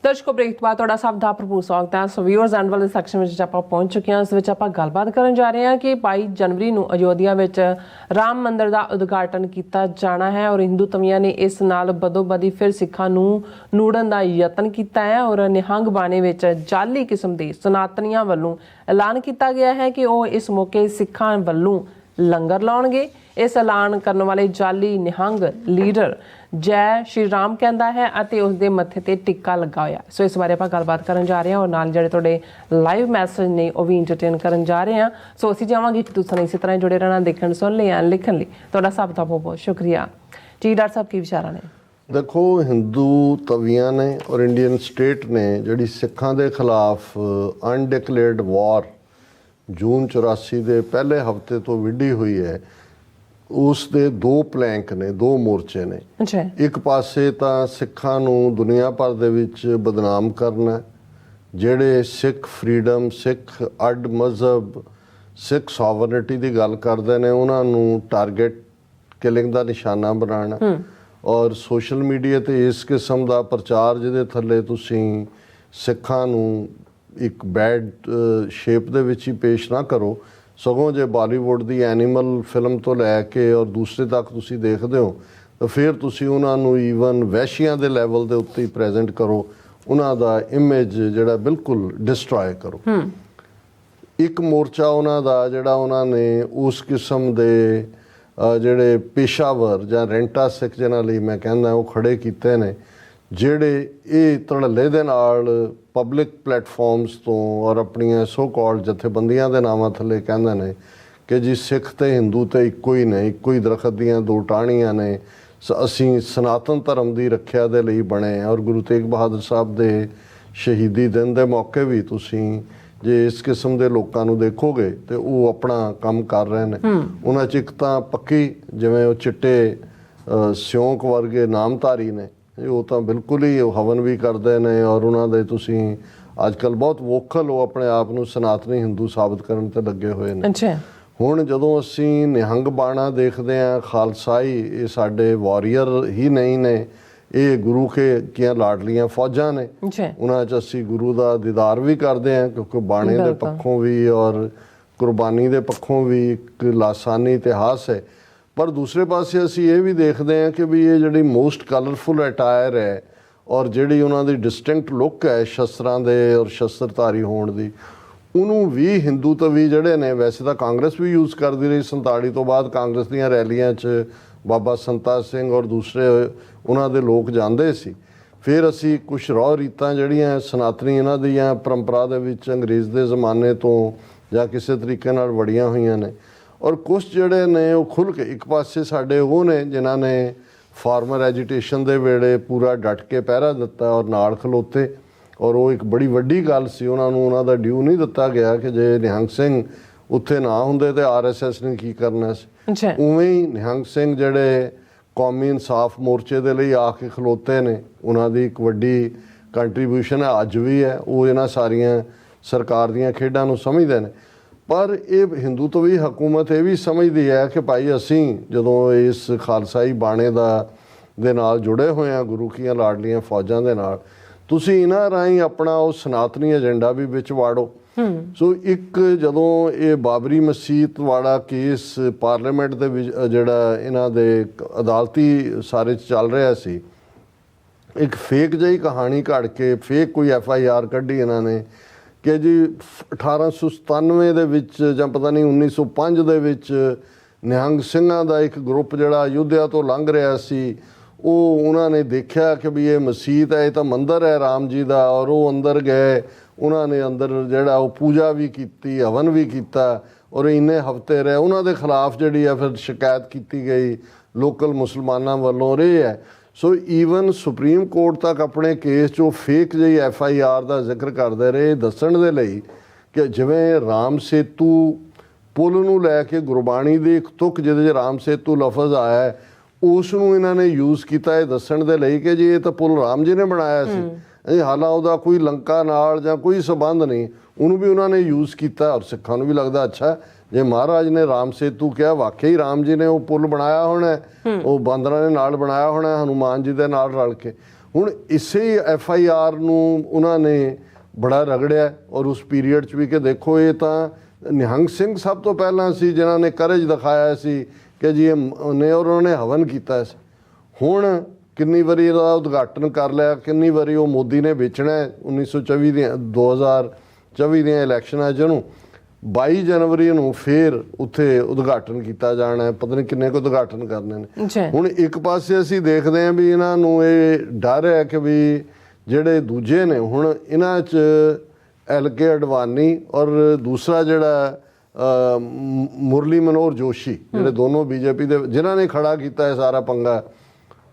ਦਰਸ਼ਕੋ break ਤੋਂ ਬਾਅਦ ਤੁਹਾਡਾ ਸਭ ਦਾ ਭਰਪੂਰ ਸਵਾਗਤ ਹੈ। ਸੋ ਵਿਊਅਰਸ ਐਂਡ ਵਾਲੇ ਸੈਕਸ਼ਨ ਵਿੱਚ ਆਪਾਂ ਪਹੁੰਚ ਚੁੱਕੇ ਹਾਂ। ਇਸ ਵਿੱਚ ਆਪਾਂ ਗੱਲਬਾਤ ਕਰਨ ਜਾ ਰਹੇ ਹਾਂ ਕਿ 22 ਜਨਵਰੀ ਨੂੰ ਅਯੋਧਿਆ ਵਿੱਚ ਰਾਮ ਮੰਦਿਰ ਦਾ ਉਦਘਾਟਨ ਕੀਤਾ ਜਾਣਾ ਹੈ ਔਰ ਹਿੰਦੂ ਤਵੀਆਂ ਨੇ ਇਸ ਨਾਲ ਬਦੋਬਦੀ ਫਿਰ ਸਿੱਖਾਂ ਨੂੰ ਨੂੜਨ ਦਾ ਯਤਨ ਕੀਤਾ ਹੈ ਔਰ ਨਿਹੰਗ ਬਾਣੇ ਵਿੱਚ ਜਾਲੀ ਕਿਸਮ ਦੇ ਸਨਾਤਨੀਆਂ ਵੱਲੋਂ ਐਲਾਨ ਕੀਤਾ ਗਿਆ ਹੈ ਕਿ ਉਹ ਇਸ ਮੌਕੇ ਸਿੱਖਾਂ ਵੱਲੋਂ ਲੰਗਰ ਲਾਉਣਗੇ। ਇਸ ਐਲਾਨ ਕਰਨ ਵਾਲੇ ਜਾਲੀ ਨਿਹੰਗ ਲੀਡਰ ਜੈ ਸ਼੍ਰੀ ਰਾਮ ਕਹਿੰਦਾ ਹੈ ਅਤੇ ਉਸ ਦੇ ਮੱਥੇ ਤੇ ਟਿੱਕਾ ਲੱਗਾ ਹੋਇਆ। ਸੋ ਇਸ ਬਾਰੇ ਆਪਾਂ ਗੱਲਬਾਤ ਕਰਨ ਜਾ ਰਹੇ ਹਾਂ ਔਰ ਨਾਲ ਜਿਹੜੇ ਤੁਹਾਡੇ ਲਾਈਵ ਮੈਸੇਜ ਨੇ ਉਹ ਵੀ ਇੰਟਰਟੇਨ ਕਰਨ ਜਾ ਰਹੇ ਹਾਂ। ਸੋ ਅਸੀਂ ਚਾਹਾਂਗੇ ਕਿ ਤੁਸੀਂ ਇਸੇ ਤਰ੍ਹਾਂ ਜੁੜੇ ਰਹਿਣਾ, ਦੇਖਣ ਸੁਣ ਲਈ ਲਿਖਣ ਲਈ ਤੁਹਾਡਾ ਸਭ ਦਾ ਬਹੁਤ ਬਹੁਤ ਸ਼ੁਕਰੀਆ ਜੀ। ਡਾਕਟਰ ਸਾਹਿਬ ਕੀ ਵਿਚਾਰਾਂ ਨੇ? देखो, हिंदू तवियां ने और इंडियन स्टेट ने जिहड़ी सिखां दे खिलाफ अनडिकलेयर्ड वार जून 84 ਦੇ ਪਹਿਲੇ ਹਫਤੇ ਤੋਂ ਵਿੱਢੀ ਹੋਈ ਹੈ, ਉਸ ਦੇ ਦੋ ਪਲੈਂਕ ਨੇ, ਦੋ ਮੋਰਚੇ ਨੇ। ਇੱਕ ਪਾਸੇ ਤਾਂ ਸਿੱਖਾਂ ਨੂੰ ਦੁਨੀਆ ਭਰ ਦੇ ਵਿੱਚ ਬਦਨਾਮ ਕਰਨਾ, ਜਿਹੜੇ ਸਿੱਖ ਫਰੀडम, ਸਿੱਖ ਅੱਡ ਮਜ਼ਹਬ, ਸਿੱਖ ਸੋਵਰਨਿਟੀ ਦੀ ਗੱਲ ਕਰਦੇ ਨੇ, ਉਹਨਾਂ ਨੂੰ ਟਾਰਗੇਟ ਕਿਲਿੰਗ ਦਾ ਨਿਸ਼ਾਨਾ ਬਣਾਉਣਾ ਔਰ ਸੋਸ਼ਲ ਮੀਡੀਆ ਤੇ ਇਸ ਕਿਸਮ ਦਾ ਪ੍ਰਚਾਰ ਜਿਹਦੇ ਥੱਲੇ ਤੁਸੀਂ ਸਿੱਖਾਂ ਨੂੰ ਇੱਕ ਬੈਡ ਸ਼ੇਪ ਦੇ ਵਿੱਚ ਹੀ ਪੇਸ਼ ਨਾ ਕਰੋ, ਸਗੋਂ ਜੇ ਬਾਲੀਵੁੱਡ ਦੀ ਐਨੀਮਲ ਫਿਲਮ ਤੋਂ ਲੈ ਕੇ ਔਰ ਦੂਸਰੇ ਤੱਕ ਤੁਸੀਂ ਦੇਖਦੇ ਹੋ ਤਾਂ ਫਿਰ ਤੁਸੀਂ ਉਹਨਾਂ ਨੂੰ ਈਵਨ ਵੈਸ਼ੀਆਂ ਦੇ ਲੈਵਲ ਦੇ ਉੱਤੇ ਹੀ ਪ੍ਰੈਜ਼ੈਂਟ ਕਰੋ, ਉਹਨਾਂ ਦਾ ਇਮੇਜ ਜਿਹੜਾ ਬਿਲਕੁਲ ਡਿਸਟਰੋਏ ਕਰੋ। ਇੱਕ ਮੋਰਚਾ ਉਹਨਾਂ ਦਾ ਜਿਹੜਾ ਉਹਨਾਂ ਨੇ ਉਸ ਕਿਸਮ ਦੇ ਜਿਹੜੇ ਪੇਸ਼ਾਵਰ ਜਾਂ ਰੈਂਟਾ ਸਿੱਖ ਜਿਹਨਾਂ ਲਈ ਮੈਂ ਕਹਿੰਦਾ ਉਹ ਖੜੇ ਕੀਤੇ ਨੇ, ਜਿਹੜੇ ਇਹ ਧੜੱਲੇ ਦੇ ਨਾਲ ਪਬਲਿਕ ਪਲੇਟਫਾਰਮਸ ਤੋਂ ਔਰ ਆਪਣੀਆਂ ਸੋ ਕਾਲਡ ਜਥੇਬੰਦੀਆਂ ਦੇ ਨਾਵਾਂ ਥੱਲੇ ਕਹਿੰਦੇ ਨੇ ਕਿ ਜੀ ਸਿੱਖ ਤੇ ਹਿੰਦੂ ਤੇ ਇੱਕੋ ਹੀ ਨੇ, ਇੱਕੋ ਹੀ ਦਰਖਤ ਦੀਆਂ ਦੋ ਟਾਹਣੀਆਂ ਨੇ, ਅਸੀਂ ਸਨਾਤਨ ਧਰਮ ਦੀ ਰੱਖਿਆ ਦੇ ਲਈ ਬਣੇ ਔਰ ਗੁਰੂ ਤੇਗ ਬਹਾਦਰ ਸਾਹਿਬ ਦੇ ਸ਼ਹੀਦੀ ਦਿਨ ਦੇ ਮੌਕੇ ਵੀ ਤੁਸੀਂ ਜੇ ਇਸ ਕਿਸਮ ਦੇ ਲੋਕਾਂ ਨੂੰ ਦੇਖੋਗੇ ਤੇ ਉਹ ਆਪਣਾ ਕੰਮ ਕਰ ਰਹੇ ਨੇ। ਉਹਨਾਂ 'ਚ ਇੱਕ ਤਾਂ ਪੱਕੀ ਜਿਵੇਂ ਉਹ ਚਿੱਟੇ ਸਿਉਂਕ ਵਰਗੇ ਨਾਮਧਾਰੀ ਨੇ, ਉਹ ਤਾਂ ਬਿਲਕੁਲ ਹੀ ਉਹ ਹਵਨ ਵੀ ਕਰਦੇ ਨੇ ਔਰ ਉਹਨਾਂ ਦੇ ਤੁਸੀਂ ਅੱਜ ਕੱਲ੍ਹ ਬਹੁਤ ਵੋਕਲ ਉਹ ਆਪਣੇ ਆਪ ਨੂੰ ਸਨਾਤਨੀ ਹਿੰਦੂ ਸਾਬਤ ਕਰਨ ਤੇ ਲੱਗੇ ਹੋਏ ਨੇ। ਹੁਣ ਜਦੋਂ ਅਸੀਂ ਨਿਹੰਗ ਬਾਣਾ ਦੇਖਦੇ ਹਾਂ, ਖਾਲਸਾਈ, ਇਹ ਸਾਡੇ ਵਾਰੀਅਰ ਹੀ ਨਹੀਂ ਨੇ, ਇਹ ਗੁਰੂ ਕੀਆਂ ਲਾਡਲੀਆਂ ਫੌਜਾਂ ਨੇ। ਉਹਨਾਂ 'ਚ ਅਸੀਂ ਗੁਰੂ ਦਾ ਦੀਦਾਰ ਵੀ ਕਰਦੇ ਹਾਂ ਕਿਉਂਕਿ ਬਾਣੇ ਦੇ ਪੱਖੋਂ ਵੀ ਔਰ ਕੁਰਬਾਨੀ ਦੇ ਪੱਖੋਂ ਵੀ ਇੱਕ ਲਾਸਾਨੀ ਇਤਿਹਾਸ ਹੈ। ਪਰ ਦੂਸਰੇ ਪਾਸੇ ਅਸੀਂ ਇਹ ਵੀ ਦੇਖਦੇ ਹਾਂ ਕਿ ਵੀ ਇਹ ਜਿਹੜੀ ਮੋਸਟ ਕਲਰਫੁਲ ਅਟਾਇਰ ਹੈ ਔਰ ਜਿਹੜੀ ਉਹਨਾਂ ਦੀ ਡਿਸਟਿੰਕਟ ਲੁੱਕ ਹੈ ਸ਼ਸਤਰਾਂ ਦੇ ਔਰ ਸ਼ਸਤਰਧਾਰੀ ਹੋਣ ਦੀ, ਉਹਨੂੰ ਵੀ ਹਿੰਦੂ ਤਵੀ ਜਿਹੜੇ ਨੇ, ਵੈਸੇ ਤਾਂ ਕਾਂਗਰਸ ਵੀ ਯੂਜ਼ ਕਰਦੀ ਰਹੀ 47 ਤੋਂ ਬਾਅਦ, ਕਾਂਗਰਸ ਦੀਆਂ ਰੈਲੀਆਂ 'ਚ ਬਾਬਾ ਸੰਤਾ ਸਿੰਘ ਔਰ ਦੂਸਰੇ ਉਹਨਾਂ ਦੇ ਲੋਕ ਜਾਂਦੇ ਸੀ। ਫਿਰ ਅਸੀਂ ਕੁਛ ਰੌ ਰੀਤਾਂ ਜਿਹੜੀਆਂ ਸਨਾਤਨੀ ਇਹਨਾਂ ਦੀਆਂ ਪਰੰਪਰਾ ਦੇ ਵਿੱਚ ਅੰਗਰੇਜ਼ ਦੇ ਜ਼ਮਾਨੇ ਤੋਂ ਜਾਂ ਕਿਸੇ ਤਰੀਕੇ ਨਾਲ ਵੜੀਆਂ ਹੋਈਆਂ ਨੇ ਔਰ ਕੁਛ ਜਿਹੜੇ ਨੇ ਉਹ ਖੁੱਲ੍ਹ ਕੇ, ਇੱਕ ਪਾਸੇ ਸਾਡੇ ਉਹ ਨੇ ਜਿਨ੍ਹਾਂ ਨੇ ਫਾਰਮਰ ਐਜੀਟੇਸ਼ਨ ਦੇ ਵੇਲੇ ਪੂਰਾ ਡਟ ਕੇ ਪਹਿਰਾ ਦਿੱਤਾ ਔਰ ਨਾਲ ਖਲੋਤੇ ਔਰ ਉਹ ਇੱਕ ਬੜੀ ਵੱਡੀ ਗੱਲ ਸੀ, ਉਹਨਾਂ ਨੂੰ ਉਹਨਾਂ ਦਾ ਡਿਊ ਨਹੀਂ ਦਿੱਤਾ ਗਿਆ ਕਿ ਜੇ ਨਿਹੰਗ ਸਿੰਘ ਉੱਥੇ ਨਾ ਹੁੰਦੇ ਤੇ RSS ਨੇ ਕੀ ਕਰਨਾ ਸੀ। ਉਵੇਂ ਹੀ ਨਿਹੰਗ ਸਿੰਘ ਜਿਹੜੇ ਕੌਮੀ ਇਨਸਾਫ ਮੋਰਚੇ ਦੇ ਲਈ ਆ ਕੇ ਖਲੋਤੇ ਨੇ, ਉਹਨਾਂ ਦੀ ਇੱਕ ਵੱਡੀ ਕੰਟਰੀਬਿਊਸ਼ਨ ਹੈ, ਅੱਜ ਵੀ ਹੈ, ਉਹ ਇਹਨਾਂ ਸਾਰੀਆਂ ਸਰਕਾਰ ਦੀਆਂ ਖੇਡਾਂ ਨੂੰ ਸਮਝਦੇ ਨੇ। ਪਰ ਇਹ ਹਿੰਦੂ ਤੋਂ ਵੀ ਹਕੂਮਤ ਇਹ ਵੀ ਸਮਝਦੀ ਹੈ ਕਿ ਭਾਈ ਅਸੀਂ ਜਦੋਂ ਇਸ ਖਾਲਸਾਈ ਬਾਣੇ ਦੇ ਨਾਲ ਜੁੜੇ ਹੋਏ ਹਾਂ, ਗੁਰੂ ਕੀਆਂ ਲਾਡਲੀਆਂ ਫੌਜਾਂ ਦੇ ਨਾਲ, ਤੁਸੀਂ ਇਹਨਾਂ ਰਾਹੀਂ ਆਪਣਾ ਉਹ ਸਨਾਤਨੀ ਏਜੰਡਾ ਵੀ ਵਿੱਚ ਵਾੜੋ। ਸੋ ਇੱਕ ਜਦੋਂ ਇਹ ਬਾਬਰੀ ਮਸਜਿਦ ਵਾਲਾ ਕੇਸ ਪਾਰਲੀਮੈਂਟ ਦੇ ਵਿੱਚ ਜਿਹੜਾ ਇਹਨਾਂ ਦੇ ਅਦਾਲਤੀ ਸਾਰੇ 'ਚ ਚੱਲ ਰਿਹਾ ਸੀ, ਇੱਕ ਫੇਕ ਜਿਹੀ ਕਹਾਣੀ ਘੜ ਕੇ ਫੇਕ ਕੋਈ FIR ਕੱਢੀ ਇਹਨਾਂ ਨੇ ਕਿ ਜੀ 1897 ਦੇ ਵਿੱਚ ਜਾਂ ਪਤਾ ਨਹੀਂ 1905 ਦੇ ਵਿੱਚ ਨਿਹੰਗ ਸਿੰਘਾਂ ਦਾ ਇੱਕ ਗਰੁੱਪ ਜਿਹੜਾ ਅਯੁੱਧਿਆ ਤੋਂ ਲੰਘ ਰਿਹਾ ਸੀ, ਉਹ ਉਹਨਾਂ ਨੇ ਦੇਖਿਆ ਕਿ ਵੀ ਇਹ ਮਸਜਿਦ ਹੈ, ਇਹ ਤਾਂ ਮੰਦਿਰ ਹੈ ਰਾਮ ਜੀ ਦਾ, ਔਰ ਉਹ ਅੰਦਰ ਗਏ, ਉਹਨਾਂ ਨੇ ਅੰਦਰ ਜਿਹੜਾ ਉਹ ਪੂਜਾ ਵੀ ਕੀਤੀ, ਹਵਨ ਵੀ ਕੀਤਾ ਔਰ ਇੰਨੇ ਹਫ਼ਤੇ ਰਹੇ। ਉਹਨਾਂ ਦੇ ਖਿਲਾਫ ਜਿਹੜੀ ਆ ਫਿਰ ਸ਼ਿਕਾਇਤ ਕੀਤੀ ਗਈ ਲੋਕਲ ਮੁਸਲਮਾਨਾਂ ਵੱਲੋਂ ਇਹ ਹੈ। ਸੋ ਈਵਨ ਸੁਪਰੀਮ ਕੋਰਟ ਤੱਕ ਆਪਣੇ ਕੇਸ 'ਚੋਂ ਫੇਕ ਜਿਹੀ FIR ਦਾ ਜ਼ਿਕਰ ਕਰਦੇ ਰਹੇ, ਦੱਸਣ ਦੇ ਲਈ ਕਿ ਜਿਵੇਂ ਰਾਮ ਸੇਤੂ ਪੁਲ ਨੂੰ ਲੈ ਕੇ ਗੁਰਬਾਣੀ ਦੀ ਇੱਕ ਤੁਕ ਜਿਹਦੇ 'ਚ ਰਾਮ ਸੇਤੂ ਲਫ਼ਜ਼ ਆਇਆ ਹੈ, ਉਸ ਨੂੰ ਇਹਨਾਂ ਨੇ ਯੂਜ਼ ਕੀਤਾ ਇਹ ਦੱਸਣ ਦੇ ਲਈ ਕਿ ਜੀ ਇਹ ਤਾਂ ਪੁਲ ਰਾਮ ਜੀ ਨੇ ਬਣਾਇਆ ਸੀ, ਹਾਲਾਂ ਉਹਦਾ ਕੋਈ ਲੰਕਾ ਨਾਲ ਜਾਂ ਕੋਈ ਸੰਬੰਧ ਨਹੀਂ, ਉਹਨੂੰ ਵੀ ਉਹਨਾਂ ਨੇ ਯੂਜ਼ ਕੀਤਾ ਔਰ ਸਿੱਖਾਂ ਨੂੰ ਵੀ ਲੱਗਦਾ ਅੱਛਾ ਜੇ ਮਹਾਰਾਜ ਨੇ ਰਾਮ ਸੇਤੂ ਕਿਹਾ, ਵਾਕਈ ਰਾਮ ਜੀ ਨੇ ਉਹ ਪੁਲ ਬਣਾਇਆ ਹੋਣਾ, ਉਹ ਬਾਂਦਰਾਂ ਨੇ ਨਾਲ ਬਣਾਇਆ ਹੋਣਾ, ਹਨੂਮਾਨ ਜੀ ਦੇ ਨਾਲ ਰਲ ਕੇ। ਹੁਣ ਇਸੇ FIR ਨੂੰ ਉਹਨਾਂ ਨੇ ਬੜਾ ਰਗੜਿਆ ਔਰ ਉਸ ਪੀਰੀਅਡ 'ਚ ਵੀ ਕਿ ਦੇਖੋ ਇਹ ਤਾਂ ਨਿਹੰਗ ਸਿੰਘ ਸਭ ਤੋਂ ਪਹਿਲਾਂ ਸੀ ਜਿਨ੍ਹਾਂ ਨੇ ਕਰੇਜ ਦਿਖਾਇਆ ਸੀ ਕਿ ਜੀ ਇਹ ਨੇ ਔਰ ਉਹਨਾਂ ਨੇ ਹਵਨ ਕੀਤਾ ਸੀ। ਹੁਣ ਕਿੰਨੀ ਵਾਰੀ ਇਹਦਾ ਉਦਘਾਟਨ ਕਰ ਲਿਆ, ਕਿੰਨੀ ਵਾਰੀ ਉਹ ਮੋਦੀ ਨੇ ਵੇਚਣਾ 1924 ਦੀਆਂ 2024 ਦੀਆਂ ਇਲੈਕਸ਼ਨਾਂ ਜਿਹਨੂੰ 22 ਜਨਵਰੀ ਨੂੰ ਫਿਰ ਉੱਥੇ ਉਦਘਾਟਨ ਕੀਤਾ ਜਾਣਾ, ਪਤਾ ਨਹੀਂ ਕਿੰਨੇ ਕੁ ਉਦਘਾਟਨ ਕਰਨੇ ਨੇ। ਹੁਣ ਇੱਕ ਪਾਸੇ ਅਸੀਂ ਦੇਖਦੇ ਹਾਂ ਵੀ ਇਹਨਾਂ ਨੂੰ ਇਹ ਡਰ ਹੈ ਕਿ ਵੀ ਜਿਹੜੇ ਦੂਜੇ ਨੇ ਹੁਣ ਇਹਨਾਂ 'ਚ LK ਅਡਵਾਨੀ ਔਰ ਦੂਸਰਾ ਜਿਹੜਾ ਮੁਰਲੀ ਮਨੋਹਰ ਜੋਸ਼ੀ, ਜਿਹੜੇ ਦੋਨੋਂ BJP ਦੇ ਜਿਨ੍ਹਾਂ ਨੇ ਖੜਾ ਕੀਤਾ ਹੈ ਸਾਰਾ ਪੰਗਾ,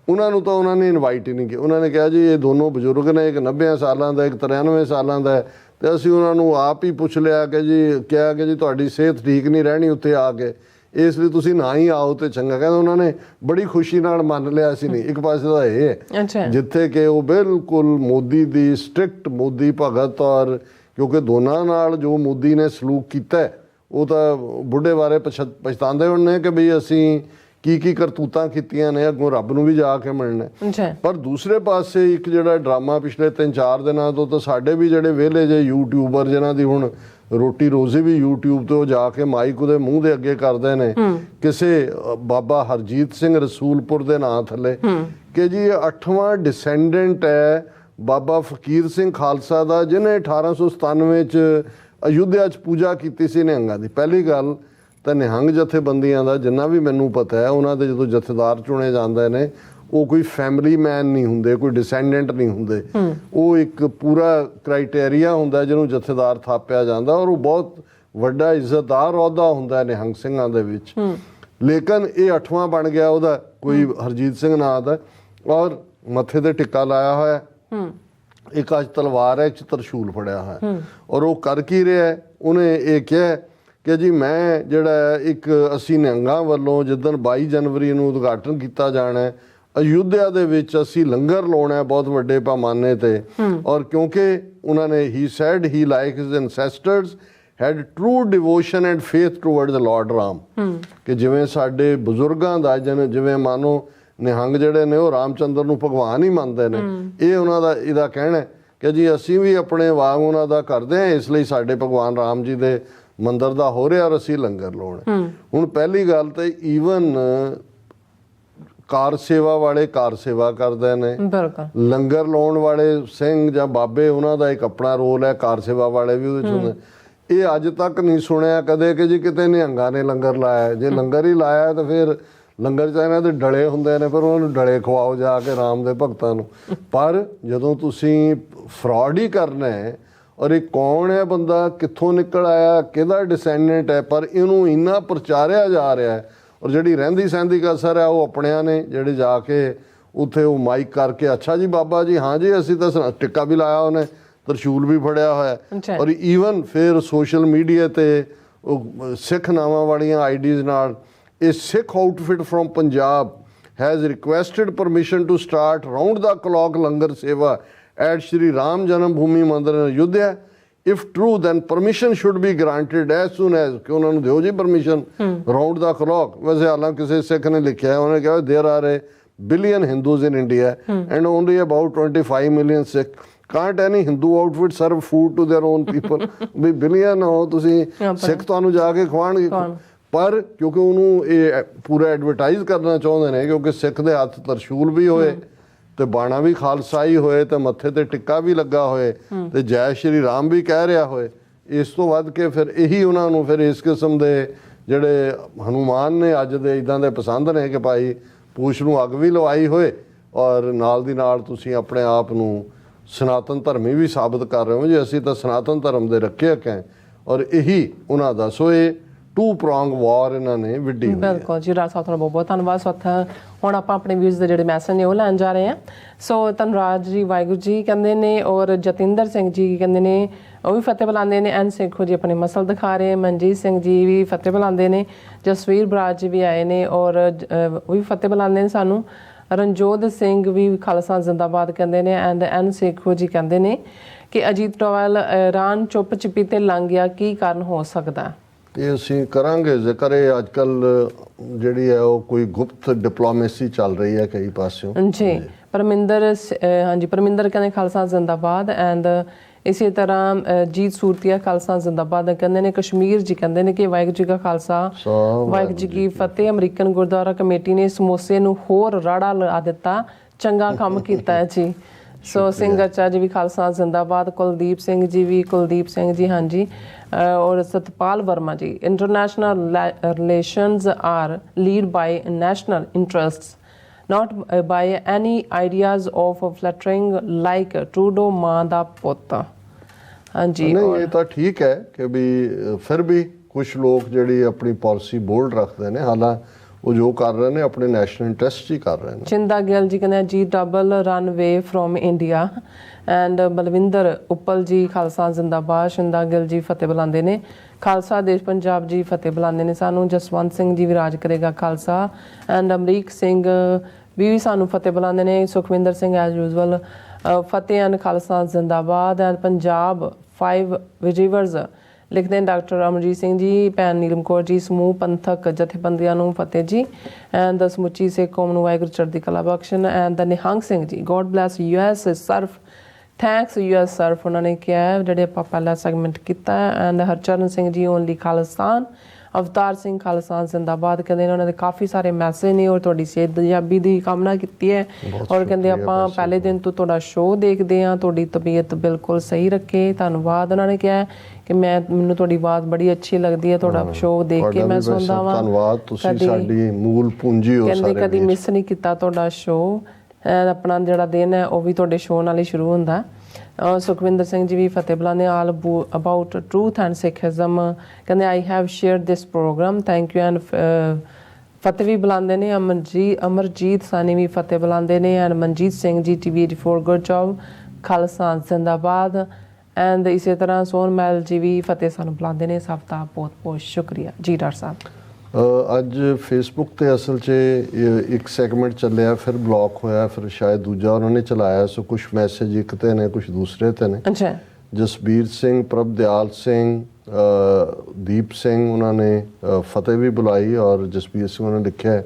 ਉਹਨਾਂ ਨੂੰ ਤਾਂ ਉਹਨਾਂ ਨੇ ਇਨਵਾਈਟ ਹੀ ਨਹੀਂ ਕੀਤਾ। ਉਹਨਾਂ ਨੇ ਕਿਹਾ ਜੀ ਇਹ ਦੋਨੋਂ ਬਜ਼ੁਰਗ ਨੇ, ਇੱਕ 90 ਸਾਲਾਂ ਦਾ, ਇੱਕ 93 ਸਾਲਾਂ ਦਾ, ਤੇ ਅਸੀਂ ਉਹਨਾਂ ਨੂੰ ਆਪ ਹੀ ਪੁੱਛ ਲਿਆ ਕਿ ਜੀ ਕਿਹਾ ਕਿ ਜੀ ਤੁਹਾਡੀ ਸਿਹਤ ਠੀਕ ਨਹੀਂ ਰਹਿਣੀ ਉੱਥੇ ਆ ਕੇ, ਇਸ ਲਈ ਤੁਸੀਂ ਨਾ ਹੀ ਆਓ ਤੇ ਚੰਗਾ। ਕਹਿੰਦੇ ਉਹਨਾਂ ਨੇ ਬੜੀ ਖੁਸ਼ੀ ਨਾਲ ਮੰਨ ਲਿਆ ਸੀ। ਨਹੀਂ, ਇੱਕ ਪਾਸੇ ਦਾ ਇਹ ਹੈ ਜਿੱਥੇ ਕਿ ਉਹ ਬਿਲਕੁਲ ਮੋਦੀ ਦੀ ਸਟ੍ਰਿਕਟ ਮੋਦੀ ਭਗਤ, ਔਰ ਕਿਉਂਕਿ ਦੋਨਾਂ ਨਾਲ ਜੋ ਮੋਦੀ ਨੇ ਸਲੂਕ ਕੀਤਾ ਉਹ ਤਾਂ ਬੁੱਢੇ ਬਾਰੇ ਪਛਤਾਉਂਦੇ ਹੋਣੇ ਕਿ ਬਈ ਅਸੀਂ ਕੀ ਕਰਤੂਤਾਂ ਕੀਤੀਆਂ ਨੇ, ਅੱਗੋਂ ਰੱਬ ਨੂੰ ਵੀ ਜਾ ਕੇ ਮਿਲਣਾ। ਪਰ ਦੂਸਰੇ ਪਾਸੇ ਇੱਕ ਜਿਹੜਾ ਡਰਾਮਾ ਪਿਛਲੇ 3-4 ਦਿਨਾਂ ਤੋਂ ਤਾਂ ਸਾਡੇ ਵੀ ਜਿਹੜੇ ਵਿਹਲੇ ਜੇ ਯੂਟਿਊਬਰ ਜਿਨ੍ਹਾਂ ਦੀ ਹੁਣ ਰੋਟੀ ਰੋਜ਼ੀ ਵੀ YouTube ਤੋਂ ਜਾ ਕੇ ਮਾਈਕ ਉਹਦੇ ਮੂੰਹ ਦੇ ਅੱਗੇ ਕਰਦੇ ਨੇ, ਕਿਸੇ ਬਾਬਾ ਹਰਜੀਤ ਸਿੰਘ ਰਸੂਲਪੁਰ ਦੇ ਨਾਂ ਥੱਲੇ ਕਿ ਜੀ 8ਵਾਂ ਡਿਸੈਂਡੈਂਟ ਹੈ ਬਾਬਾ ਫਕੀਰ ਸਿੰਘ ਖਾਲਸਾ ਦਾ, ਜਿਹਨੇ 1897 ਚ ਅਯੁੱਧਿਆ 'ਚ ਪੂਜਾ ਕੀਤੀ ਸੀ ਨਿਹੰਗਾਂ ਦੀ। ਪਹਿਲੀ ਗੱਲ ਤਾਂ ਨਿਹੰਗ ਜਥੇਬੰਦੀਆਂ ਦਾ ਜਿੰਨਾ ਵੀ ਮੈਨੂੰ ਪਤਾ ਹੈ, ਉਹਨਾਂ ਦੇ ਜਦੋਂ ਜਥੇਦਾਰ ਚੁਣੇ ਜਾਂਦੇ ਨੇ ਉਹ ਕੋਈ ਫੈਮਿਲੀ ਮੈਨ ਨਹੀਂ ਹੁੰਦੇ, ਕੋਈ ਡਿਸੈਂਡੈਂਟ ਨਹੀਂ ਹੁੰਦੇ, ਉਹ ਇੱਕ ਪੂਰਾ ਕ੍ਰਾਈਟੇਰੀਆ ਹੁੰਦਾ ਜਿਹਨੂੰ ਜਥੇਦਾਰ ਥਾਪਿਆ ਜਾਂਦਾ, ਔਰ ਉਹ ਬਹੁਤ ਵੱਡਾ ਇੱਜ਼ਤਦਾਰ ਅਹੁਦਾ ਹੁੰਦਾ ਨਿਹੰਗ ਸਿੰਘਾਂ ਦੇ ਵਿੱਚ। ਲੇਕਿਨ ਇਹ 8ਵਾਂ ਬਣ ਗਿਆ ਉਹਦਾ, ਕੋਈ ਹਰਜੀਤ ਸਿੰਘ ਨਾਂ ਦਾ, ਔਰ ਮੱਥੇ ਤੇ ਟਿੱਕਾ ਲਾਇਆ ਹੋਇਆ, ਇੱਕ ਅੱਜ ਤਲਵਾਰ ਹੈ, ਇੱਕ ਤਰਸ਼ੂਲ ਫੜਿਆ ਹੋਇਆ, ਔਰ ਉਹ ਕਰ ਕੀ ਰਿਹਾ, ਉਹਨੇ ਇਹ ਕਿਹਾ ਕਿ ਜੀ ਮੈਂ ਜਿਹੜਾ ਇੱਕ ਅਸੀਂ ਨਿਹੰਗਾਂ ਵੱਲੋਂ ਜਿੱਦਣ 22 ਜਨਵਰੀ ਨੂੰ ਉਦਘਾਟਨ ਕੀਤਾ ਜਾਣਾ ਅਯੁੱਧਿਆ ਦੇ ਵਿੱਚ ਅਸੀਂ ਲੰਗਰ ਲਾਉਣਾ ਬਹੁਤ ਵੱਡੇ ਪੈਮਾਨੇ ਤੇ, ਔਰ ਕਿਉਂਕਿ ਉਹਨਾਂ ਨੇ ਹੀ said he like his ancestors had true devotion and faith toward the Lord Ram, ਕਿ ਜਿਵੇਂ ਸਾਡੇ ਬਜ਼ੁਰਗਾਂ ਦਾ ਜਿਵੇਂ ਮਾਨੋ ਨਿਹੰਗ ਜਿਹੜੇ ਨੇ ਉਹ ਰਾਮਚੰਦਰ ਨੂੰ ਭਗਵਾਨ ਹੀ ਮੰਨਦੇ ਨੇ, ਇਹ ਉਹਨਾਂ ਦਾ ਇਹਦਾ ਕਹਿਣਾ ਕਿ ਜੀ ਅਸੀਂ ਵੀ ਆਪਣੇ ਵਾਂਗ ਉਹਨਾਂ ਦਾ ਕਰਦੇ ਹਾਂ, ਇਸ ਲਈ ਸਾਡੇ ਭਗਵਾਨ ਰਾਮ ਜੀ ਦੇ ਮੰਦਰ ਦਾ ਹੋ ਰਿਹਾ ਔਰ ਅਸੀਂ ਲੰਗਰ ਲਾਉਣਾ। ਹੁਣ ਪਹਿਲੀ ਗੱਲ ਤਾਂ ਈਵਨ ਕਾਰ ਸੇਵਾ ਵਾਲੇ ਕਾਰ ਸੇਵਾ ਕਰਦੇ ਨੇ, ਲੰਗਰ ਲਾਉਣ ਵਾਲੇ ਸਿੰਘ ਜਾਂ ਬਾਬੇ ਉਹਨਾਂ ਦਾ ਇੱਕ ਆਪਣਾ ਰੋਲ ਹੈ, ਕਾਰ ਸੇਵਾ ਵਾਲੇ ਵੀ ਉਹਦੇ 'ਚ ਹੁੰਦੇ। ਇਹ ਅੱਜ ਤੱਕ ਨਹੀਂ ਸੁਣਿਆ ਕਦੇ ਕਿ ਜੀ ਕਿਤੇ ਨਿਹੰਗਾਂ ਨੇ ਲੰਗਰ ਲਾਇਆ। ਜੇ ਲੰਗਰ ਹੀ ਲਾਇਆ ਤਾਂ ਫਿਰ ਲੰਗਰ 'ਚ ਇਹਨਾਂ ਦੇ ਡਲੇ ਹੁੰਦੇ ਨੇ, ਫਿਰ ਉਹਨਾਂ ਨੂੰ ਡਲੇ ਖਵਾਓ ਜਾ ਕੇ ਰਾਮ ਦੇ ਭਗਤਾਂ ਨੂੰ। ਪਰ ਜਦੋਂ ਤੁਸੀਂ ਫਰਾਡ ਹੀ ਕਰਨਾ ਹੈ, ਔਰ ਇਹ ਕੌਣ ਹੈ ਬੰਦਾ, ਕਿੱਥੋਂ ਨਿਕਲ ਆਇਆ, ਕਿਹਦਾ ਡਿਸੈਂਡੈਂਟ ਹੈ, ਪਰ ਇਹਨੂੰ ਇੰਨਾ ਪ੍ਰਚਾਰਿਆ ਜਾ ਰਿਹਾ ਹੈ। ਔਰ ਜਿਹੜੀ ਰਹਿੰਦੀ ਸਹਿੰਦੀ ਕਸਰ ਹੈ ਉਹ ਆਪਣਿਆਂ ਨੇ, ਜਿਹੜੇ ਜਾ ਕੇ ਉੱਥੇ ਉਹ ਮਾਈਕ ਕਰਕੇ ਅੱਛਾ ਜੀ ਬਾਬਾ ਜੀ, ਹਾਂ ਜੀ ਅਸੀਂ ਤਾਂ ਟਿੱਕਾ ਵੀ ਲਾਇਆ, ਉਹਨੇ ਤਰਸ਼ੂਲ ਵੀ ਫੜਿਆ ਹੋਇਆ, ਔਰ ਈਵਨ ਫਿਰ ਸੋਸ਼ਲ ਮੀਡੀਆ ਤੇ ਉਹ ਸਿੱਖ ਨਾਵਾਂ ਵਾਲੀਆਂ ਆਈਡੀਜ਼ ਨਾਲ ਇਹ Sikh outfit from Punjab has requested permission to start round the clock langar seva at Shri Ram Janam Bhoomi Mandir in Ayodhya. If true, then permission should be granted as soon as ਕਿ ਉਹਨਾਂ ਨੂੰ ਦਿਓ ਜੀ permission round the clock। ਵੈਸੇ ਹਾਲਾਂਕਿ ਕਿਸੇ ਸਿੱਖ ਨੇ ਲਿਖਿਆ, ਉਹਨੇ ਕਿਹਾ there are a billion Hindus in India and only about 25 million Sikh. Can't any Hindu outfit serve food to their own people? ਵੀ ਬਿਲੀਅਨ ਹੋ ਤੁਸੀਂ, ਸਿੱਖ ਤੁਹਾਨੂੰ ਜਾ ਕੇ ਖਵਾਉਣਗੇ। ਪਰ ਕਿਉਂਕਿ ਉਹਨੂੰ ਇਹ ਪੂਰਾ ਐਡਵਰਟਾਈਜ਼ ਕਰਨਾ ਚਾਹੁੰਦੇ ਨੇ, ਕਿਉਂਕਿ ਸਿੱਖ ਦੇ ਹੱਥ ਤਰਸ਼ੂਲ ਵੀ ਹੋਏ ਤੇ ਬਾਣਾ ਵੀ ਖਾਲਸਾਈ ਹੋਏ ਤੇ ਮੱਥੇ ਤੇ ਟਿੱਕਾ ਵੀ ਲੱਗਾ ਹੋਏ ਤੇ ਜੈ ਸ਼੍ਰੀ ਰਾਮ ਵੀ ਕਹਿ ਰਿਹਾ ਹੋਏ, ਇਸ ਤੋਂ ਵੱਧ ਕੇ ਫਿਰ ਇਹੀ ਉਹਨਾਂ ਨੂੰ ਫਿਰ ਇਸ ਕਿਸਮ ਦੇ ਜਿਹੜੇ ਹਨੂਮਾਨ ਨੇ ਅੱਜ ਦੇ ਇਦਾਂ ਦੇ ਪਸੰਦ ਨੇ ਕਿ ਭਾਈ ਪੂਛ ਨੂੰ ਅੱਗ ਵੀ ਲਵਾਈ ਹੋਏ ਔਰ ਨਾਲ ਦੀ ਨਾਲ ਤੁਸੀਂ ਆਪਣੇ ਆਪ ਨੂੰ ਸਨਾਤਨ ਧਰਮੀ ਵੀ ਸਾਬਤ ਕਰ ਰਹੇ ਹੋ ਜੀ ਅਸੀਂ ਤਾਂ ਸਨਾਤਨ ਧਰਮ ਦੇ ਰੱਖਿਅਕ ਹਾਂ। ਔਰ ਇਹੀ ਉਹਨਾਂ ਦਾ ਸੋ ਇਹ ਟੂ ਪ੍ਰੋਂਗ ਵਾਰ ਇਹਨਾਂ ਨੇ ਵਿੱਢੀ ਹੋਈ ਹੈ। ਬਿਲਕੁਲ ਜੀ, ਰਾਜ ਸਾਹਿਬ ਤੁਹਾਡਾ ਬਹੁਤ ਬਹੁਤ ਧੰਨਵਾਦ। ਹੁਣ ਆਪਾਂ ਆਪਣੇ ਵਿਊਜ਼ ਦੇ ਜਿਹੜੇ ਮੈਸੇਜ ਨੇ ਉਹ ਲੈਣ ਜਾ ਰਹੇ ਹਾਂ। ਸੋ ਧਨਰਾਜ ਜੀ ਵਾਹਿਗੁਰੂ ਜੀ ਕਹਿੰਦੇ ਨੇ, ਔਰ ਜਤਿੰਦਰ ਸਿੰਘ ਜੀ ਕਹਿੰਦੇ ਨੇ ਉਹ ਵੀ ਫਤਿਹ ਬੁਲਾਉਂਦੇ ਨੇ। ਐਨ ਸੇਖੋ ਜੀ ਆਪਣੇ ਮਸਲ ਦਿਖਾ ਰਹੇ। ਮਨਜੀਤ ਸਿੰਘ ਜੀ ਵੀ ਫਤਿਹ ਬੁਲਾਉਂਦੇ ਨੇ। ਜਸਵੀਰ ਬਰਾਜ ਜੀ ਵੀ ਆਏ ਨੇ ਔਰ ਉਹ ਵੀ ਫਤਿਹ ਬੁਲਾਉਂਦੇ ਨੇ ਸਾਨੂੰ। ਰਣਜੋਤ ਸਿੰਘ ਵੀ ਖਾਲਸਾ ਜ਼ਿੰਦਾਬਾਦ ਕਹਿੰਦੇ ਨੇ। ਐਂਡ ਐਨ ਸੇਖੋ ਜੀ ਕਹਿੰਦੇ ਨੇ ਕਿ ਅਜੀਤ ਡੋਵਾਲ ਇਰਾਨ ਚੁੱਪ ਚਪੀਤੇ ਲੰਘ ਗਿਆ, ਕੀ ਕਾਰਨ ਹੋ ਸਕਦਾ? ਤੇ ਅਸੀਂ ਕਰਾਂਗੇ ਜ਼ਿਕਰ। ਇਹ ਅੱਜ ਕੱਲ ਜਿਹੜੀ ਹੈ ਉਹ ਕੋਈ ਗੁਪਤ ਡਿਪਲੋਮੇਸੀ ਚੱਲ ਰਹੀ ਹੈ ਕਈ ਪਾਸਿਓਂ ਜੀ। ਹਾਂਜੀ, ਪਰਮਿੰਦਰ ਕਹਿੰਦੇ ਖਾਲਸਾ ਜ਼ਿੰਦਾਬਾਦ। ਐਂਡ ਇਸੇ ਤਰ੍ਹਾਂ ਜੀਤ ਸੂਰਤੀਆ ਖਾਲਸਾ ਜ਼ਿੰਦਾਬਾਦ ਕਹਿੰਦੇ ਨੇ। ਕਸ਼ਮੀਰ ਜੀ ਕਹਿੰਦੇ ਨੇ ਕਿ ਵਾਹਿਗੁਰੂ ਜੀ ਕਾ ਖਾਲਸਾ ਵਾਹਿਗੁਰੂ ਜੀ ਕੀ ਫਤਿਹ। ਅਮਰੀਕਨ ਗੁਰਦੁਆਰਾ ਕਮੇਟੀ ਨੇ ਸਮੋਸੇ ਨੂੰ ਹੋਰ ਰਾੜਾ ਲਾ ਦਿੱਤਾ, ਚੰਗਾ ਕੰਮ ਕੀਤਾ ਹੈ ਜੀ। ਸੋ ਸਿੰਘ ਅੱਚਾ ਜੀ ਵੀ ਖਾਲਸਾ ਜ਼ਿੰਦਾਬਾਦ। ਕੁਲਦੀਪ ਸਿੰਘ ਜੀ ਹਾਂਜੀ। ਔਰ Satpal Verma ji, international relations are lead by national interests not by any ideas of flattering like Trudeau ਮਾਂ ਦਾ ਪੁੱਤ। ਹਾਂਜੀ, ਨਹੀਂ ਇਹ ਤਾਂ ਠੀਕ ਹੈ ਕਿ ਵੀ ਫਿਰ ਵੀ ਕੁਝ ਲੋਕ ਜਿਹੜੀ ਆਪਣੀ ਪਾਲਿਸੀ ਬੋਲਡ ਰੱਖਦੇ ਨੇ, ਹਾਲਾਂ ਉਹ ਜੋ ਕਰ ਰਹੇ ਨੇ ਆਪਣੇ ਨੈਸ਼ਨਲ ਇੰਟਰਸਟ ਹੀ ਕਰ ਰਹੇ ਨੇ। ਚਿੰਦਾ ਗਿੱਲ ਜੀ ਕਹਿੰਦੇ ਜੀ double run way from India. And Balwinder Uppal ਜੀ ਖਾਲਸਾ ਜ਼ਿੰਦਾਬਾਦ। ਸ਼ਿੰਦਾ ਗਿੱਲ ਜੀ ਫਤਿਹ ਬੁਲਾਉਂਦੇ ਨੇ। ਖਾਲਸਾ ਦੇਸ਼ ਪੰਜਾਬ ਜੀ ਫਤਿਹ ਬੁਲਾਉਂਦੇ ਨੇ ਸਾਨੂੰ। ਜਸਵੰਤ ਸਿੰਘ ਜੀ ਵਿਰਾਜ ਕਰੇਗਾ ਖਾਲਸਾ। ਐਂਡ ਅਮਰੀਕ ਸਿੰਘ ਵੀ ਸਾਨੂੰ ਫਤਿਹ ਬੁਲਾਉਂਦੇ ਨੇ। Sukhwinder Singh as usual Fateh and Khalsa ਜ਼ਿੰਦਾਬਾਦ। ਐਂਡ ਪੰਜਾਬ 5 ਰਿਵਰਸ ਲਿਖਦੇ ਨੇ ਡਾਕਟਰ ਅਮਰਜੀਤ ਸਿੰਘ ਜੀ, ਭੈਣ ਨੀਲਮ ਕੌਰ ਜੀ, ਸਮੂਹ ਪੰਥਕ ਜਥੇਬੰਦੀਆਂ ਨੂੰ ਫਤਿਹ ਜੀ। ਐਂਡ ਸਮੁੱਚੀ ਸਿੱਖ ਕੌਮ ਨੂੰ ਵਾਹਿਗੁਰੂ ਚੜ੍ਹਦੀ ਕਲਾ ਬਖਸ਼ਣ। And Nihang Singh ji, God bless US Surf, thanks US Surf ਉਹਨਾਂ ਨੇ ਕਿਹਾ, ਜਿਹੜੇ ਆਪਾਂ ਪਹਿਲਾ ਸੈਗਮੈਂਟ ਕੀਤਾ। And Harcharan Singh ji only Khalistan. ਅਵਤਾਰ ਸਿੰਘ ਖਾਲਸਾ ਜ਼ਿੰਦਾਬਾਦ ਕਹਿੰਦੇ ਨੇ। ਉਹਨਾਂ ਦੇ ਕਾਫੀ ਸਾਰੇ ਮੈਸੇਜ ਨੇ ਔਰ ਤੁਹਾਡੀ ਸਿਹਤਯਾਬੀ ਦੀ ਕਾਮਨਾ ਕੀਤੀ ਹੈ। ਔਰ ਕਹਿੰਦੇ ਆਪਾਂ ਪਹਿਲੇ ਦਿਨ ਤੋਂ ਤੁਹਾਡਾ ਸ਼ੋਅ ਦੇਖਦੇ ਹਾਂ, ਤੁਹਾਡੀ ਤਬੀਅਤ ਬਿਲਕੁਲ ਸਹੀ ਰੱਖੇ। ਧੰਨਵਾਦ। ਉਹਨਾਂ ਨੇ ਕਿਹਾ ਕਿ ਮੈਨੂੰ ਤੁਹਾਡੀ ਆਵਾਜ਼ ਬੜੀ ਅੱਛੀ ਲੱਗਦੀ ਹੈ, ਤੁਹਾਡਾ ਸ਼ੋਅ ਦੇਖ ਕੇ ਮੈਂ ਸੁਣਦਾ ਵਾਂ। ਧੰਨਵਾਦ, ਤੁਸੀਂ ਸਾਡੀ ਮੂਲ ਪੂੰਜੀ ਹੋ। ਕਹਿੰਦੇ ਕਦੀ ਮਿਸ ਨਹੀਂ ਕੀਤਾ ਤੁਹਾਡਾ ਸ਼ੋਅ। ਆਪਣਾ ਜਿਹੜਾ ਦਿਨ ਹੈ ਉਹ ਵੀ ਤੁਹਾਡੇ ਸ਼ੋਅ ਨਾਲ ਹੀ ਸ਼ੁਰੂ ਹੁੰਦਾ। ਸੁਖਵਿੰਦਰ ਸਿੰਘ ਜੀ ਵੀ ਫਤਿਹ ਬੁਲਾਉਂਦੇ। All about truth and Sikhism ਕਹਿੰਦੇ I have shared this program, thank you. And ਫਤਿਹ ਵੀ ਬੁਲਾਉਂਦੇ ਨੇ। ਅਮਰਜੀਤ ਸਾਨੀ ਵੀ ਫਤਿਹ ਬੁਲਾਉਂਦੇ ਨੇ। And Manjeet Singh ji TV84 good job, Khalsa ਜ਼ਿੰਦਾਬਾਦ। ਐਂਡ ਇਸੇ ਤਰ੍ਹਾਂ ਸੋਨਮੈਲ ਜੀ ਵੀ ਫਤਿਹ ਸਾਨੂੰ ਬੁਲਾਉਂਦੇ ਨੇ। ਸਭ ਦਾ ਬਹੁਤ ਬਹੁਤ ਸ਼ੁਕਰੀਆ ਜੀ ਡਾਕਟਰ ਸਾਹਿਬ। ਅੱਜ ਫੇਸਬੁੱਕ ਤੇ ਅਸਲ 'ਚ ਇੱਕ ਸੈਗਮੈਂਟ ਚੱਲਿਆ, ਫਿਰ ਬਲੌਕ ਹੋਇਆ, ਫਿਰ ਸ਼ਾਇਦ ਦੂਜਾ ਉਹਨਾਂ ਨੇ ਚਲਾਇਆ। ਸੋ ਕੁਝ ਮੈਸੇਜ ਇੱਕ ਤੇ ਨੇ, ਕੁਝ ਦੂਸਰੇ ਤੇ ਨੇ। ਅੱਛਾ। ਜਸਬੀਰ ਸਿੰਘ, ਪ੍ਰਭਦਿਆਲ ਸਿੰਘ, ਦੀਪ ਸਿੰਘ ਉਹਨਾਂ ਨੇ ਫਤਿਹ ਵੀ ਬੁਲਾਈ। ਔਰ ਜਸਬੀਰ ਸਿੰਘ ਉਹਨਾਂ ਨੇ ਲਿਖਿਆ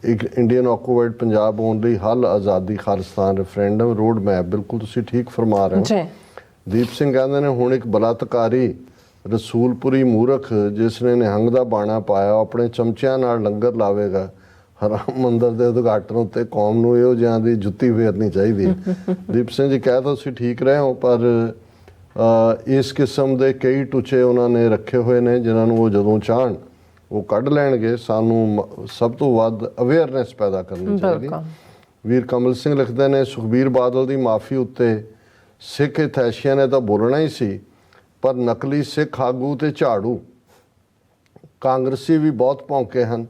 ਇੱਕ ਇੰਡੀਅਨ ਆਕੂਪਾਈਡ ਪੰਜਾਬ ਓਨਲੀ ਹੱਲ ਆਜ਼ਾਦੀ ਖਾਲਿਸਤਾਨ ਰੈਫਰੈਂਡਮ ਰੋਡ ਮੈਪ। ਬਿਲਕੁਲ ਤੁਸੀਂ ਠੀਕ ਫਰਮਾ ਰਹੇ ਹੋ। ਦੀਪ ਸਿੰਘ ਕਹਿੰਦੇ ਨੇ ਹੁਣ ਇੱਕ ਬਲਾਤਕਾਰੀ ਰਸੂਲਪੁਰੀ ਮੂਰਖ ਜਿਸ ਨੇ ਨਿਹੰਗ ਦਾ ਬਾਣਾ ਪਾਇਆ ਆਪਣੇ ਚਮਚਿਆਂ ਨਾਲ ਲੰਗਰ ਲਾਵੇਗਾ। ਹਰਾਮ ਮੰਦਰ ਦੇ ਉਦਘਾਟਨ ਉੱਤੇ ਕੌਮ ਨੂੰ ਇਹੋ ਜਿਹਾਂ ਦੀ ਜੁੱਤੀ ਫੇਰਨੀ ਚਾਹੀਦੀ ਹੈ। ਦੀਪ ਸਿੰਘ ਜੀ ਕਹਿ ਤਾਂ ਤੁਸੀਂ ਠੀਕ ਰਹੇ ਹੋ, ਪਰ ਇਸ ਕਿਸਮ ਦੇ ਕਈ ਟੁੱਚੇ ਉਹਨਾਂ ਨੇ ਰੱਖੇ ਹੋਏ ਨੇ ਜਿਨ੍ਹਾਂ ਨੂੰ ਉਹ ਜਦੋਂ ਚਾਹਣ ਉਹ ਕੱਢ ਲੈਣਗੇ। ਸਾਨੂੰ ਸਭ ਤੋਂ ਵੱਧ ਅਵੇਅਰਨੈਸ ਪੈਦਾ ਕਰਨੀ ਚਾਹੀਦੀ। ਵੀਰ ਕਮਲ ਸਿੰਘ ਲਿਖਦੇ ਨੇ ਸੁਖਬੀਰ ਬਾਦਲ ਦੀ ਮਾਫੀ ਉੱਤੇ ਸਿੱਖ ਇਥੈਸ਼ੀਆਂ ਨੇ ਤਾਂ ਬੋਲਣਾ ਹੀ ਸੀ, ਪਰ ਨਕਲੀ ਸਿੱਖ ਆਗੂ ਤੇ ਝਾੜੂ ਕਾਂਗਰਸੀ ਵੀ ਬਹੁਤ ਭੌਂਕੇ ਹਨ,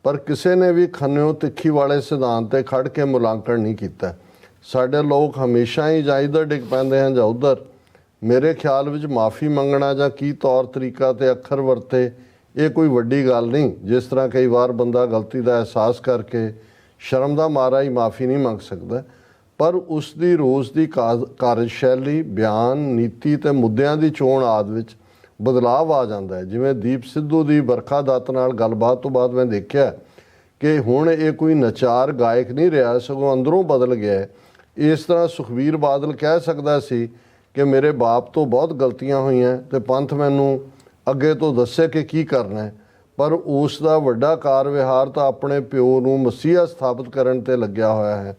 ਪਰ ਕਿਸੇ ਨੇ ਵੀ ਖੰਨਿਓ ਤਿੱਖੀ ਵਾਲੇ ਸਿਧਾਂਤ ਤੇ ਖੜ ਕੇ ਮੁਲਾਂਕਣ ਨਹੀਂ ਕੀਤਾ। ਸਾਡੇ ਲੋਕ ਹਮੇਸ਼ਾ ਹੀ ਜਾਂ ਇੱਧਰ ਡਿੱਗ ਪੈਂਦੇ ਹਨ ਜਾਂ ਉੱਧਰ। ਮੇਰੇ ਖਿਆਲ ਵਿੱਚ ਮਾਫੀ ਮੰਗਣਾ ਜਾਂ ਕੀ ਤੌਰ ਤਰੀਕਾ ਤੇ ਅੱਖਰ ਵਰਤੇ ਇਹ ਕੋਈ ਵੱਡੀ ਗੱਲ ਨਹੀਂ। ਜਿਸ ਤਰ੍ਹਾਂ ਕਈ ਵਾਰ ਬੰਦਾ ਗਲਤੀ ਦਾ ਅਹਿਸਾਸ ਕਰਕੇ ਸ਼ਰਮ ਦਾ ਮਾਰਾ ਹੀ ਮਾਫੀ ਨਹੀਂ ਮੰਗ ਸਕਦਾ, ਪਰ ਉਸ ਦੀ ਰੋਜ਼ ਦੀ ਕਾਰਜਸ਼ੈਲੀ, ਬਿਆਨ, ਨੀਤੀ ਤੇ ਮੁੱਦਿਆਂ ਦੀ ਚੋਣ ਆਦਿ ਵਿੱਚ ਬਦਲਾਵ ਆ ਜਾਂਦਾ ਹੈ। ਜਿਵੇਂ ਦੀਪ ਸਿੱਧੂ ਦੀ ਵਰਖਾ ਦੱਤ ਨਾਲ ਗੱਲਬਾਤ ਤੋਂ ਬਾਅਦ ਮੈਂ ਦੇਖਿਆ ਕਿ ਹੁਣ ਇਹ ਕੋਈ ਨਚਾਰ ਗਾਇਕ ਨਹੀਂ ਰਿਹਾ, ਸਗੋਂ ਅੰਦਰੋਂ ਬਦਲ ਗਿਆ ਹੈ। ਇਸ ਤਰ੍ਹਾਂ ਸੁਖਬੀਰ ਬਾਦਲ ਕਹਿ ਸਕਦਾ ਸੀ ਕਿ ਮੇਰੇ ਬਾਪ ਤੋਂ ਬਹੁਤ ਗਲਤੀਆਂ ਹੋਈਆਂ ਤੇ ਪੰਥ ਮੈਨੂੰ ਅੱਗੇ ਤੋਂ ਦੱਸੇ ਕਿ ਕੀ ਕਰਨਾ ਹੈ, ਪਰ ਉਸ ਦਾ ਵੱਡਾ ਕਾਰ ਵਿਹਾਰ ਤਾਂ ਆਪਣੇ ਪਿਓ ਨੂੰ ਮਸੀਹਾ ਸਥਾਪਿਤ ਕਰਨ ਤੇ ਲੱਗਿਆ ਹੋਇਆ ਹੈ।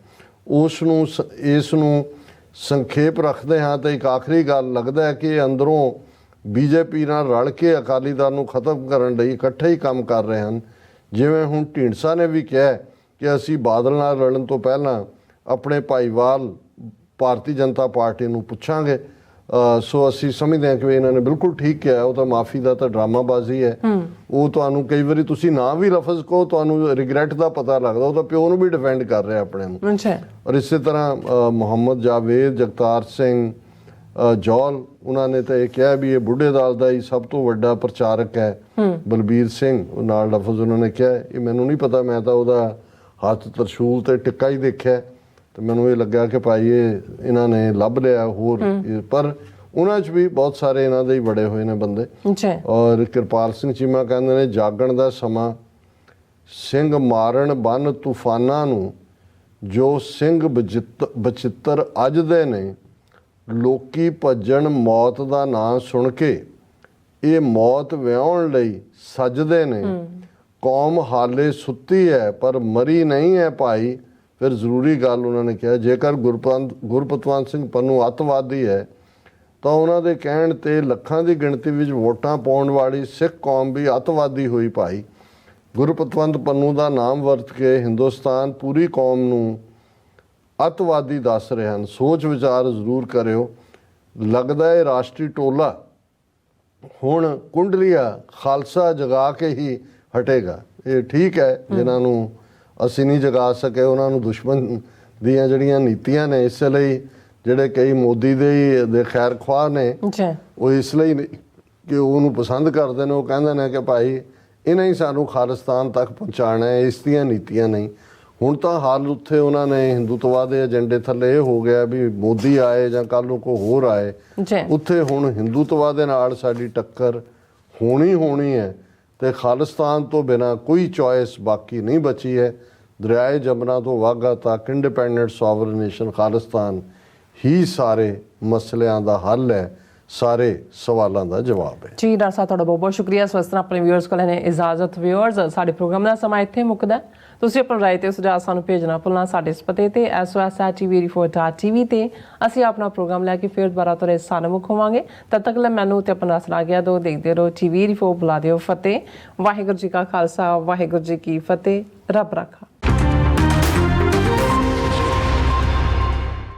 ਇਸ ਨੂੰ ਸੰਖੇਪ ਰੱਖਦੇ ਹਾਂ ਤਾਂ ਇੱਕ ਆਖਰੀ ਗੱਲ ਲੱਗਦਾ ਹੈ ਕਿ ਅੰਦਰੋਂ ਬੀਜੇਪੀ ਨਾਲ ਰਲ ਕੇ ਅਕਾਲੀ ਦਲ ਨੂੰ ਖਤਮ ਕਰਨ ਲਈ ਇਕੱਠੇ ਹੀ ਕੰਮ ਕਰ ਰਹੇ ਹਨ। ਜਿਵੇਂ ਹੁਣ ਢੀਂਡਸਾ ਨੇ ਵੀ ਕਿਹਾ ਕਿ ਅਸੀਂ ਬਾਦਲ ਨਾਲ ਰਲਣ ਤੋਂ ਪਹਿਲਾਂ ਆਪਣੇ ਭਾਈਵਾਲ ਭਾਰਤੀ ਜਨਤਾ ਪਾਰਟੀ ਨੂੰ ਪੁੱਛਾਂਗੇ। ਸੋ ਅਸੀਂ ਸਮਝਦੇ ਹਾਂ ਕਿ ਇਹਨਾਂ ਨੇ ਬਿਲਕੁਲ ਠੀਕ ਕਿਹਾ। ਉਹ ਤਾਂ ਮਾਫੀ ਦਾ ਤਾਂ ਡਰਾਮਾਬਾਜ਼ੀ ਹੈ। ਉਹ ਤੁਹਾਨੂੰ ਕਈ ਵਾਰੀ ਤੁਸੀਂ ਨਾ ਵੀ ਲਫ਼ਜ਼ ਕਹੋ ਤੁਹਾਨੂੰ ਰਿਗਰੈਟ ਦਾ ਪਤਾ ਲੱਗਦਾ। ਉਹ ਤਾਂ ਪਿਓ ਨੂੰ ਵੀ ਡਿਫੈਂਡ ਕਰ ਰਿਹਾ ਆਪਣੇ ਨੂੰ। ਔਰ ਇਸੇ ਤਰ੍ਹਾਂ ਮੁਹੰਮਦ ਜਾਵੇਦ, ਜਗਤਾਰ ਸਿੰਘ ਜੌਲ ਉਹਨਾਂ ਨੇ ਤਾਂ ਇਹ ਕਿਹਾ ਵੀ ਇਹ ਬੁੱਢੇ ਦਲ ਦਾ ਹੀ ਸਭ ਤੋਂ ਵੱਡਾ ਪ੍ਰਚਾਰਕ ਹੈ। ਬਲਬੀਰ ਸਿੰਘ ਨਾਲ ਲਫ਼ਜ਼ ਉਹਨਾਂ ਨੇ ਕਿਹਾ, ਇਹ ਮੈਨੂੰ ਨਹੀਂ ਪਤਾ, ਮੈਂ ਤਾਂ ਉਹਦਾ ਹੱਥ ਤਰਸ਼ੂਲ ਤੇ ਟਿੱਕਾ ਹੀ ਦੇਖਿਆ ਤੇ ਮੈਨੂੰ ਇਹ ਲੱਗਾ ਕਿ ਭਾਈ ਇਹਨਾਂ ਨੇ ਲੱਭ ਲਿਆ ਹੋਰ। ਪਰ ਉਹਨਾਂ 'ਚ ਵੀ ਬਹੁਤ ਸਾਰੇ ਇਹਨਾਂ ਦੇ ਹੀ ਬੜੇ ਹੋਏ ਨੇ ਬੰਦੇ। ਜੀ ਔਰ ਕਿਰਪਾਲ ਸਿੰਘ ਚੀਮਾ ਕਹਿੰਦੇ ਨੇ ਜਾਗਣ ਦਾ ਸਮਾਂ, ਸਿੰਘ ਮਾਰਨ ਬੰਨ ਤੂਫਾਨਾਂ ਨੂੰ, ਜੋ ਸਿੰਘ ਬਚਿੱਤਰ ਅੱਜ ਦੇ ਨੇ, ਲੋਕੀ ਭੱਜਣ ਮੌਤ ਦਾ ਨਾਂ ਸੁਣ ਕੇ, ਇਹ ਮੌਤ ਵਿਆਉਣ ਲਈ ਸੱਜਦੇ ਨੇ। ਕੌਮ ਹਾਲੇ ਸੁੱਤੀ ਹੈ ਪਰ ਮਰੀ ਨਹੀਂ ਹੈ ਭਾਈ। ਫਿਰ ਜ਼ਰੂਰੀ ਗੱਲ ਉਹਨਾਂ ਨੇ ਕਿਹਾ, ਜੇਕਰ ਗੁਰਪਤਵੰਤ ਸਿੰਘ ਪੰਨੂ ਅੱਤਵਾਦੀ ਹੈ ਤਾਂ ਉਹਨਾਂ ਦੇ ਕਹਿਣ ਤੇ ਲੱਖਾਂ ਦੀ ਗਿਣਤੀ ਵਿੱਚ ਵੋਟਾਂ ਪਾਉਣ ਵਾਲੀ ਸਿੱਖ ਕੌਮ ਵੀ ਅੱਤਵਾਦੀ ਹੋਈ ਭਾਈ। ਗੁਰਪਤਵੰਤ ਪੰਨੂ ਦਾ ਨਾਮ ਵਰਤ ਕੇ ਹਿੰਦੁਸਤਾਨ ਪੂਰੀ ਕੌਮ ਨੂੰ ਅੱਤਵਾਦੀ ਦੱਸ ਰਹੇ ਹਨ। ਸੋਚ ਵਿਚਾਰ ਜ਼ਰੂਰ ਕਰਿਓ। ਲੱਗਦਾ ਹੈ ਰਾਸ਼ਟਰੀ ਟੋਲਾ ਹੁਣ ਕੁੰਡਲੀਆ ਖਾਲਸਾ ਜਗਾ ਕੇ ਹੀ ਹਟੇਗਾ। ਇਹ ਠੀਕ ਹੈ, ਜਿਨ੍ਹਾਂ ਨੂੰ ਅਸੀਂ ਨਹੀਂ ਜਗਾ ਸਕੇ ਉਹਨਾਂ ਨੂੰ ਦੁਸ਼ਮਣ ਦੀਆਂ ਜਿਹੜੀਆਂ ਨੀਤੀਆਂ ਨੇ, ਇਸ ਲਈ ਜਿਹੜੇ ਕਈ ਮੋਦੀ ਦੇ ਖੈਰ ਖੁਆਹ ਨੇ, ਉਹ ਇਸ ਲਈ ਕਿ ਉਹਨੂੰ ਪਸੰਦ ਕਰਦੇ ਨੇ। ਉਹ ਕਹਿੰਦੇ ਨੇ ਕਿ ਭਾਈ ਇਹਨਾਂ ਹੀ ਸਾਨੂੰ ਖਾਲਿਸਤਾਨ ਤੱਕ ਪਹੁੰਚਾਉਣਾ ਹੈ, ਇਸ ਦੀਆਂ ਨੀਤੀਆਂ ਨਹੀਂ। ਹੁਣ ਤਾਂ ਹਾਲ ਉੱਥੇ ਉਹਨਾਂ ਨੇ ਹਿੰਦੂਤਵਾ ਦੇ ਏਜੰਡੇ ਥੱਲੇ ਇਹ ਹੋ ਗਿਆ ਵੀ ਮੋਦੀ ਆਏ ਜਾਂ ਕੱਲ੍ਹ ਨੂੰ ਕੋਈ ਹੋਰ ਆਏ, ਉੱਥੇ ਹੁਣ ਹਿੰਦੂਤਵਾ ਦੇ ਨਾਲ ਸਾਡੀ ਟੱਕਰ ਹੋਣੀ ਹੈ ਤੇ ਖਾਲਿਸਤਾਨ ਤੋਂ ਬਿਨਾਂ ਕੋਈ ਚੋਇਸ ਬਾਕੀ ਨਹੀਂ ਬਚੀ ਹੈ। ਦਰਿਆਏ ਜਮਨਾ ਤੋਂ ਵਾਘਾ ਤੱਕ ਇੰਡੀਪੈਂਡੈਂਟ ਸੋਵਰਨ ਨੇਸ਼ਨ ਖਾਲਿਸਤਾਨ ਹੀ ਸਾਰੇ ਮਸਲਿਆਂ ਦਾ ਹੱਲ ਹੈ, ਸਾਰੇ ਸਵਾਲਾਂ ਦਾ ਜਵਾਬ ਹੈ। ਜੀ ਡਾਕਟਰ ਸਾਹਿਬ, ਤੁਹਾਡਾ ਬਹੁਤ ਬਹੁਤ ਸ਼ੁਕਰੀਆ। ਸੋ ਇਸ ਤਰ੍ਹਾਂ ਆਪਣੇ ਵਿਊਅਰਸ ਕੋਲ ਨੇ ਇਜਾਜ਼ਤ। ਵਿਊਅਰਸ, ਸਾਡੇ ਪ੍ਰੋਗਰਾਮ ਦਾ ਸਮਾਂ ਇੱਥੇ ਮੁੱਕਦਾ। ਤੁਸੀਂ ਆਪਣੀ ਰਾਏ ਤੇ ਸੁਝਾਅ ਸਾਨੂੰ ਭੇਜਣਾ ਭੁੱਲਣਾ ਸਾਡੇ ਇਸ ਪਤੇ ਤੇ sos@tv84.tv ਤੇ ਅਸੀਂ ਆਪਣਾ ਪ੍ਰੋਗਰਾਮ ਲੈ ਕੇ ਫਿਰ ਦੁਬਾਰਾ ਤੁਹਾਡੇ ਸਾਹਮਣੇ ਹੋਵਾਂਗੇ। ਤਦ ਤੱਕ ਲਈ ਮੈਨੂੰ ਤੇ ਆਪਣਾ ਸਲਾਹ ਗਿਆ ਦੋ ਦੇਖਦੇ ਰਹੋ TV84। ਬੁਲਾ ਦਿਓ ਫਤਿਹ। ਵਾਹਿਗੁਰੂ ਜੀ ਕਾ ਖਾਲਸਾ, ਵਾਹਿਗੁਰੂ ਜੀ ਕੀ ਫਤਿਹ। ਰੱਬ ਰਾਖਾ।